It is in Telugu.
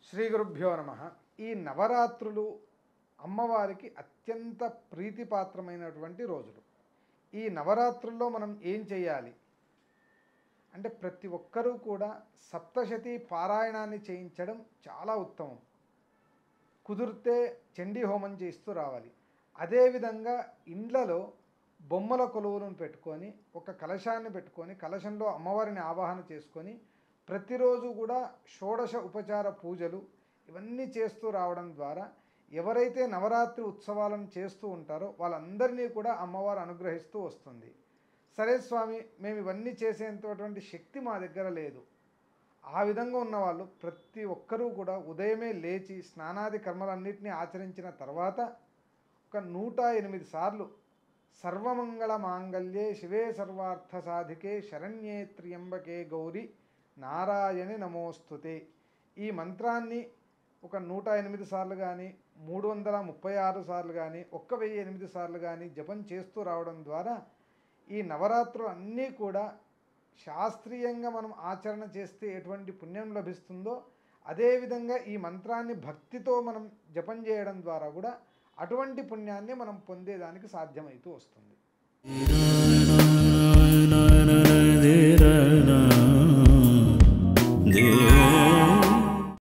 శ్రీ గురుభ్యో నమ. ఈ నవరాత్రులు అమ్మవారికి అత్యంత ప్రీతిపాత్రమైనటువంటి రోజులు. ఈ నవరాత్రుల్లో మనం ఏం చేయాలి అంటే ప్రతి ఒక్కరూ కూడా సప్తశతి పారాయణాన్ని చేయించడం చాలా ఉత్తమం. కుదిరితే చండీ హోమం చేస్తూ రావాలి. అదేవిధంగా ఇండ్లలో బొమ్మల కొలువులను పెట్టుకొని ఒక కలశాన్ని పెట్టుకొని కలశంలో అమ్మవారిని ఆవాహన చేసుకొని ప్రతిరోజు కూడా షోడశ ఉపచార పూజలు ఇవన్నీ చేస్తూ రావడం ద్వారా ఎవరైతే నవరాత్రి ఉత్సవాలను చేస్తూ ఉంటారో వాళ్ళందరినీ కూడా అమ్మవారు అనుగ్రహిస్తూ వస్తుంది. సరే స్వామి, మేము ఇవన్నీ చేసేంతటువంటి శక్తి మా దగ్గర లేదు. ఆ విధంగా ఉన్నవాళ్ళు ప్రతి ఒక్కరూ కూడా ఉదయమే లేచి స్నానాది కర్మలన్నింటినీ ఆచరించిన తర్వాత ఒక 108 సార్లు సర్వమంగళ మాంగళ్యే శివే సర్వార్థ సాధికే శరణ్యే త్ర్యంబకే గౌరి నారాయణి నమోస్తుతే ఈ మంత్రాన్ని ఒక 108 సార్లు కానీ 336 సార్లు కానీ 1008 సార్లు కానీ జపం చేస్తూ రావడం ద్వారా ఈ నవరాత్రులు అన్నీ కూడా శాస్త్రీయంగా మనం ఆచరణ చేస్తే ఎటువంటి పుణ్యం లభిస్తుందో అదేవిధంగా ఈ మంత్రాన్ని భక్తితో మనం జపం చేయడం ద్వారా కూడా అటువంటి పుణ్యాన్ని మనం పొందేదానికి సాధ్యమవుతూ వస్తుంది.